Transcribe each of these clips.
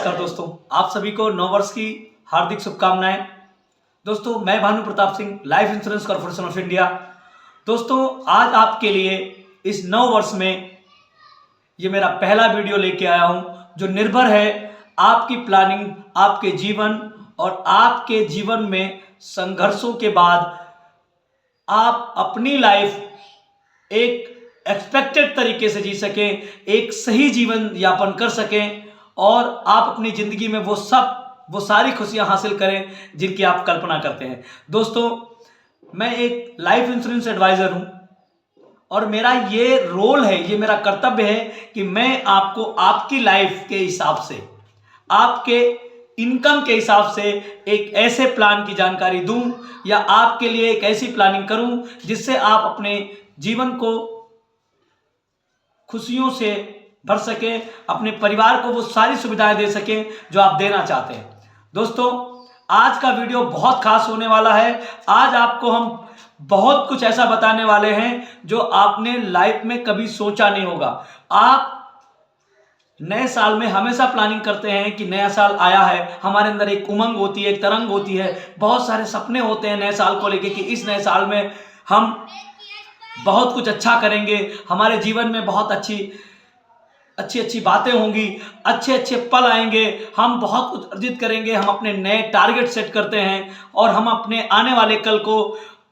नमस्कार दोस्तों, आप सभी को नव वर्ष की हार्दिक शुभकामनाएं। दोस्तों, मैं Bhanu Pratap Singh, life insurance corporation of India. दोस्तों, आज आपके लिए इस नव वर्ष में ये मेरा पहला वीडियो लेके आया हूं, जो निर्भर है आपकी प्लानिंग, आपके जीवन और आपके जीवन में संघर्षों के बाद आप अपनी लाइफ एक एक्सपेक्टेड तरीके से जी सकें, एक सही जीवन यापन कर सकें और आप अपनी जिंदगी में वो सारी खुशियां हासिल करें जिनकी आप कल्पना करते हैं। दोस्तों, मैं एक लाइफ इंश्योरेंस एडवाइजर हूं और मेरा ये रोल है, ये मेरा कर्तव्य है कि मैं आपको आपकी लाइफ के हिसाब से, आपके इनकम के हिसाब से एक ऐसे प्लान की जानकारी दूं या आपके लिए एक ऐसी प्लानिंग करूं जिससे आप अपने जीवन को खुशियों से भर सकें, अपने परिवार को वो सारी सुविधाएं दे सकें जो आप देना चाहते हैं। दोस्तों, आज का वीडियो बहुत खास होने वाला है। आज आपको हम बहुत कुछ ऐसा बताने वाले हैं जो आपने लाइफ में कभी सोचा नहीं होगा। आप नए साल में हमेशा प्लानिंग करते हैं कि नया साल आया है, हमारे अंदर एक उमंग होती है, एक तरंग होती है, बहुत सारे सपने होते हैं नए साल को लेके कि इस नए साल में हम बहुत कुछ अच्छा करेंगे, हमारे जीवन में बहुत अच्छी बातें होंगी, अच्छे पल आएंगे, हम बहुत कुछ अर्जित करेंगे, हम अपने नए टारगेट सेट करते हैं और हम अपने आने वाले कल को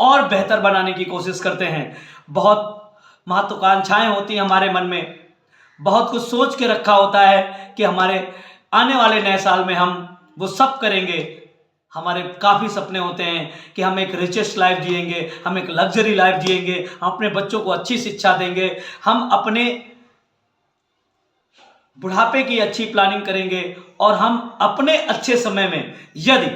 और बेहतर बनाने की कोशिश करते हैं। बहुत महत्वाकांक्षाएं होती हैं हमारे मन में, बहुत कुछ सोच के रखा होता है कि हमारे आने वाले नए साल में हम वो सब करेंगे। हमारे काफ़ी सपने होते हैं कि हम एक रिचेस्ट लाइफ जिएंगे, हम एक लग्जरी लाइफ जिएंगे, हम अपने बच्चों को अच्छी शिक्षा देंगे, हम अपने बुढ़ापे की अच्छी प्लानिंग करेंगे और हम अपने अच्छे समय में यदि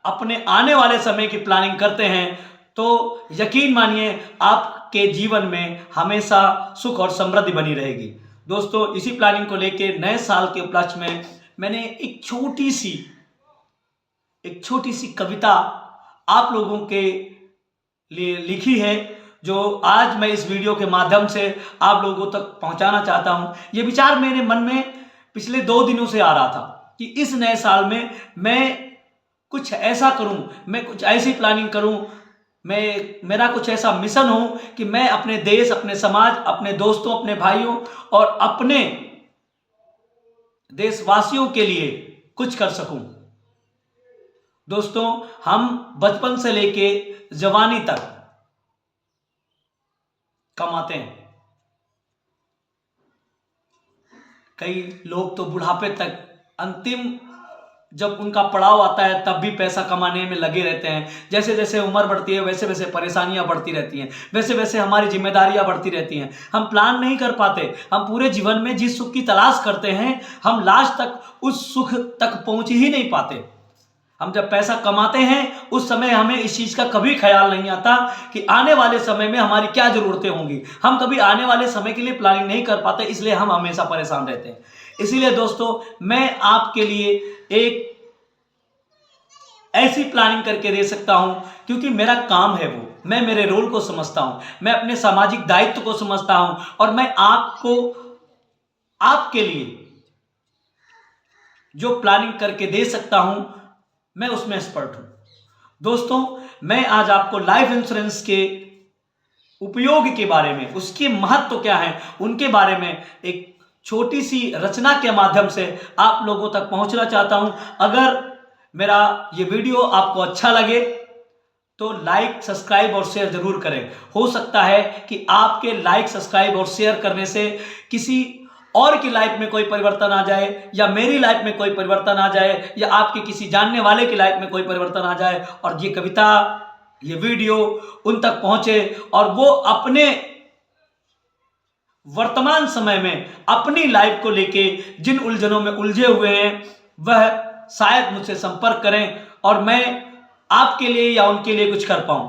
अपने आने वाले समय की प्लानिंग करते हैं तो यकीन मानिए आपके जीवन में हमेशा सुख और समृद्धि बनी रहेगी। दोस्तों, इसी प्लानिंग को लेके नए साल के उपलक्ष्य में मैंने एक छोटी सी कविता आप लोगों के लिए लिखी है, जो आज मैं इस वीडियो के माध्यम से आप लोगों तक पहुंचाना चाहता हूं। ये विचार मेरे मन में पिछले 2 दिनों से आ रहा था कि इस नए साल में मैं कुछ ऐसा करूं, मैं कुछ ऐसी प्लानिंग करूं, मेरा कुछ ऐसा मिशन हो कि मैं अपने देश, अपने समाज, अपने दोस्तों, अपने भाइयों और अपने देशवासियों के लिए कुछ कर सकूं। दोस्तों, हम बचपन से लेके जवानी तक कमाते हैं, कई लोग तो बुढ़ापे तक, अंतिम जब उनका पड़ाव आता है तब भी पैसा कमाने में लगे रहते हैं। जैसे जैसे उम्र बढ़ती है वैसे वैसे परेशानियां बढ़ती रहती हैं, वैसे वैसे हमारी जिम्मेदारियां बढ़ती रहती हैं। हम प्लान नहीं कर पाते, हम पूरे जीवन में जिस सुख की तलाश करते हैं हम लास्ट तक उस सुख तक पहुंच ही नहीं पाते। हम जब पैसा कमाते हैं उस समय हमें इस चीज़ का कभी ख्याल नहीं आता कि आने वाले समय में हमारी क्या ज़रूरतें होंगी। हम कभी आने वाले समय के लिए प्लानिंग नहीं कर पाते, इसलिए हम हमेशा परेशान रहते हैं। इसीलिए दोस्तों, मैं आपके लिए एक ऐसी प्लानिंग करके दे सकता हूं क्योंकि मेरा काम है वो, मैं मेरे रोल को समझता हूं, मैं अपने सामाजिक दायित्व को समझता हूं और मैं आपको आपके लिए जो प्लानिंग करके दे सकता हूं मैं उसमें एक्सपर्ट हूं। दोस्तों, मैं आज आपको लाइफ इंश्योरेंस के उपयोग के बारे में, उसके महत्व क्या है, उनके बारे में एक छोटी सी रचना के माध्यम से आप लोगों तक पहुंचना चाहता हूं। अगर मेरा ये वीडियो आपको अच्छा लगे तो लाइक, सब्सक्राइब और शेयर जरूर करें। हो सकता है कि आपके लाइक, सब्सक्राइब और शेयर करने से किसी और की लाइफ में कोई परिवर्तन आ जाए, या मेरी लाइफ में कोई परिवर्तन आ जाए, या आपके किसी जानने वाले की लाइफ में कोई परिवर्तन आ जाए और ये कविता, ये वीडियो उन तक पहुंचे और वो अपने वर्तमान समय में अपनी लाइफ को लेके जिन उलझनों में उलझे हुए हैं वह शायद मुझसे संपर्क करें और मैं आपके लिए या उनके लिए कुछ कर पाऊं।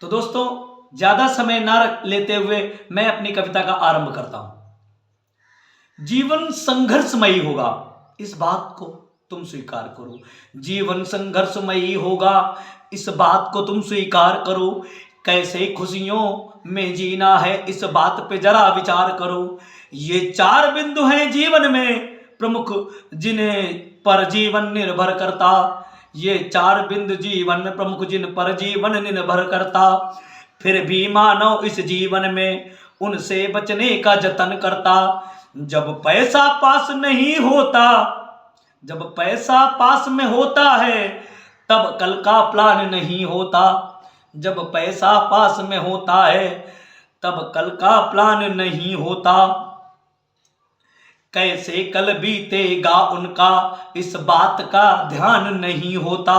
तो दोस्तों, ज्यादा समय ना लेते हुए मैं अपनी कविता का आरंभ करता हूं। जीवन संघर्षमयी होगा, इस बात को तुम स्वीकार करो। जीवन संघर्षमयी होगा, इस बात को तुम स्वीकार करो। कैसे खुशियों में जीना है, इस बात पे जरा विचार करो। ये 4 बिंदु हैं जीवन में प्रमुख, जिन्हें पर जीवन निर्भर करता। ये 4 बिंदु जीवन में प्रमुख, जिन पर जीवन निर्भर करता। फिर भी मानव इस जीवन में उनसे बचने का जतन करता। जब पैसा पास नहीं होता, जब पैसा पास में होता है, तब कल का प्लान नहीं होता। जब पैसा पास में होता है, तब कल का प्लान नहीं होता। कैसे कल बीतेगा उनका, इस बात का ध्यान नहीं होता।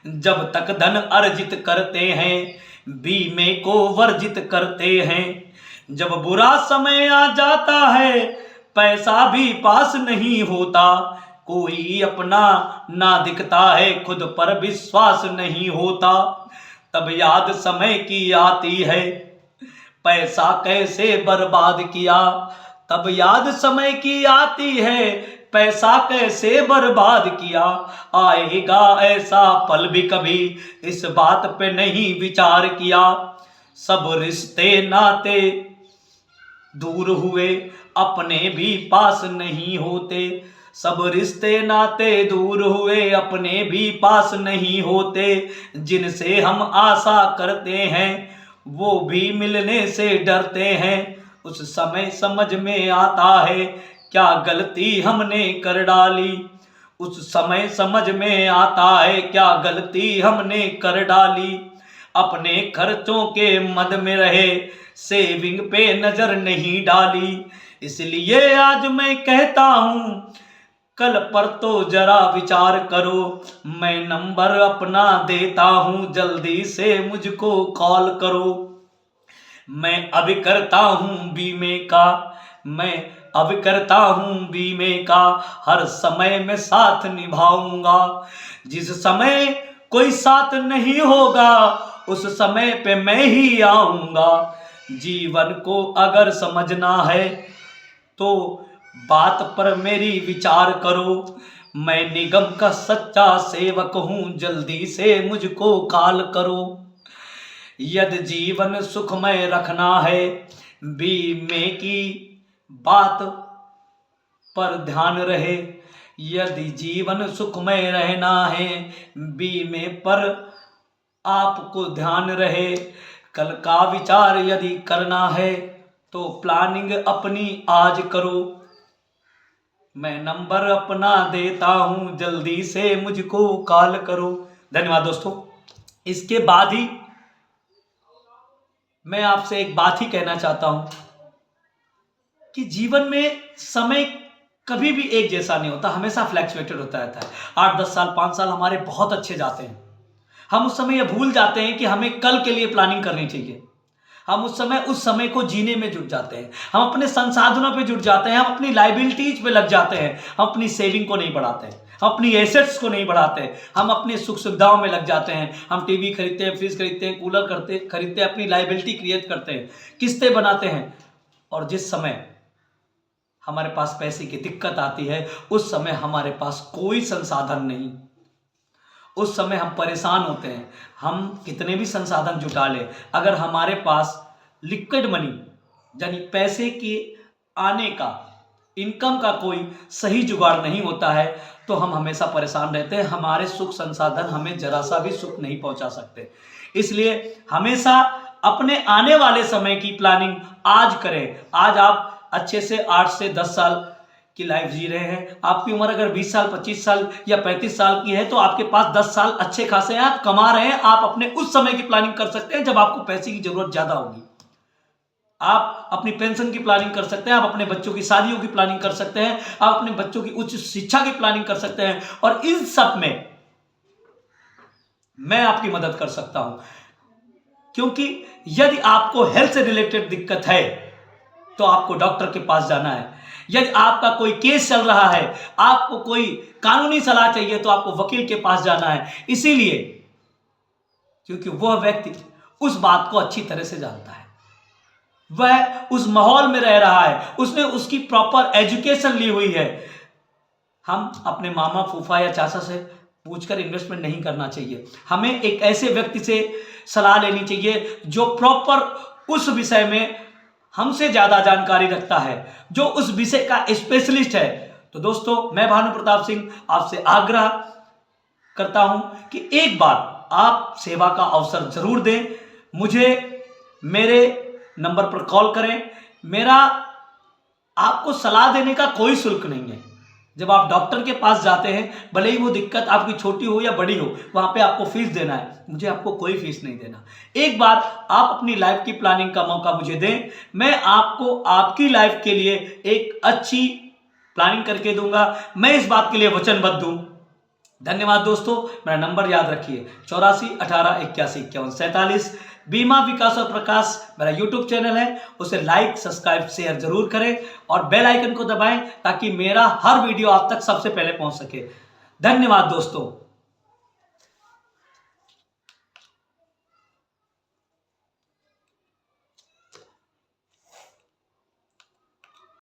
जब तक धन अर्जित करते हैं, बीमे को वर्जित करते हैं। जब बुरा समय आ जाता है, पैसा भी पास नहीं होता। कोई अपना ना दिखता है, खुद पर विश्वास नहीं होता। तब याद समय की आती है, पैसा कैसे बर्बाद किया। तब याद समय की आती है, पैसा कैसे बर्बाद किया। आएगा ऐसा पल भी कभी, इस बात पे नहीं विचार किया। सब रिश्ते नाते दूर हुए, अपने भी पास नहीं होते। सब रिश्ते नाते दूर हुए, अपने भी पास नहीं होते। जिनसे हम आशा करते हैं, वो भी मिलने से डरते हैं। उस समय समझ में आता है, क्या गलती हमने कर डाली। उस समय समझ में आता है, क्या गलती हमने कर डाली। अपने खर्चों के मद में रहे, सेविंग पे नजर नहीं डाली। इसलिए आज मैं कहता हूँ, कल पर तो जरा विचार करो। मैं नंबर अपना देता हूँ, जल्दी से मुझको कॉल करो। मैं अभी करता हूँ बीमे का, मैं अभी करता हूँ बीमे का। हर समय में साथ निभाऊंगा। जिस समय कोई साथ नहीं होगा, उस समय पे मैं ही आऊंगा। जीवन को अगर समझना है, तो बात पर मेरी विचार करो। मैं निगम का सच्चा सेवक हूँ, जल्दी से मुझको कॉल करो। यदि जीवन सुखमय रखना है, बीमे की बात पर ध्यान रहे। यदि जीवन सुखमय रहना है, बीमे पर आपको ध्यान रहे। कल का विचार यदि करना है, तो प्लानिंग अपनी आज करो। मैं नंबर अपना देता हूं, जल्दी से मुझको कॉल करो। धन्यवाद दोस्तों। इसके बाद ही मैं आपसे एक बात ही कहना चाहता हूं कि जीवन में समय कभी भी एक जैसा नहीं होता, हमेशा फ्लैक्चुएटेड होता रहता है। 8-10 साल 5 साल हमारे बहुत अच्छे जाते हैं। हम उस समय यह भूल जाते हैं कि हमें कल के लिए प्लानिंग करनी चाहिए। हम उस समय को जीने में जुट जाते हैं। हम अपने संसाधनों पे जुट जाते हैं। हम अपनी लाइबिलिटीज पे लग जाते हैं। हम अपनी सेविंग को नहीं बढ़ाते हैं। हम अपनी एसेट्स को नहीं बढ़ाते हैं। हम अपनी सुख सुविधाओं में लग जाते हैं। हम टीवी खरीदते हैं, फ्रिज खरीदते हैं, कूलर खरीदते हैं, अपनी लाइबिलिटी क्रिएट करते हैं, किस्तें बनाते हैं। और जिस समय हमारे पास पैसे की दिक्कत आती है, उस समय हमारे पास कोई संसाधन नहीं। उस समय हम परेशान होते हैं। हम कितने भी संसाधन जुटा ले, अगर हमारे पास लिक्विड मनी यानी पैसे के आने का, इनकम का कोई सही जुगाड़ नहीं होता है, तो हम हमेशा परेशान रहते हैं। हमारे सुख संसाधन हमें जरा सा भी सुख नहीं पहुंचा सकते। इसलिए हमेशा अपने आने वाले समय की प्लानिंग आज करें। आज आप अच्छे से 8 से 10 साल की लाइफ जी रहे हैं। आपकी उम्र अगर 20 साल 25 साल या 35 साल की है, तो आपके पास 10 साल अच्छे खासे हैं, आप कमा रहे हैं। आप अपने उस समय की प्लानिंग कर सकते हैं जब आपको पैसे की जरूरत ज्यादा होगी। आप अपनी पेंशन की प्लानिंग कर सकते हैं, आप अपने बच्चों की शादियों की प्लानिंग कर सकते हैं, आप अपने बच्चों की उच्च शिक्षा की प्लानिंग कर सकते हैं। और इन सब में मैं आपकी मदद कर सकता हूं, क्योंकि यदि आपको हेल्थ से रिलेटेड दिक्कत है, तो आपको डॉक्टर के पास जाना है। यदि आपका कोई केस चल रहा है, आपको कोई कानूनी सलाह चाहिए, तो आपको वकील के पास जाना है। इसीलिए क्योंकि वह व्यक्ति उस बात को अच्छी तरह से जानता है, वह उस माहौल में रह रहा है, उसने उसकी प्रॉपर एजुकेशन ली हुई है। हम अपने मामा फूफा या चाचा से पूछकर इन्वेस्टमेंट नहीं करना चाहिए। हमें एक ऐसे व्यक्ति से सलाह लेनी चाहिए जो प्रॉपर उस विषय में हमसे ज़्यादा जानकारी रखता है, जो उस विषय का स्पेशलिस्ट है। तो दोस्तों, मैं भानु प्रताप सिंह आपसे आग्रह करता हूं कि एक बार आप सेवा का अवसर जरूर दें। मुझे मेरे नंबर पर कॉल करें। मेरा आपको सलाह देने का कोई शुल्क नहीं है। जब आप डॉक्टर के पास जाते हैं, भले ही वो दिक्कत आपकी छोटी हो या बड़ी हो, वहां पे आपको फीस देना है, मुझे आपको कोई फीस नहीं देना। एक बार आप अपनी लाइफ की प्लानिंग का मौका मुझे दें, मैं आपको आपकी लाइफ के लिए एक अच्छी प्लानिंग करके दूंगा। मैं इस बात के लिए वचनबद्ध हूं। धन्यवाद दोस्तों। मेरा नंबर याद रखिए 84 18 81 51 47। बीमा विकास और प्रकाश मेरा यूट्यूब चैनल है, उसे लाइक सब्सक्राइब शेयर जरूर करें और बेल आइकन को दबाएं ताकि मेरा हर वीडियो आप तक सबसे पहले पहुंच सके। धन्यवाद दोस्तों।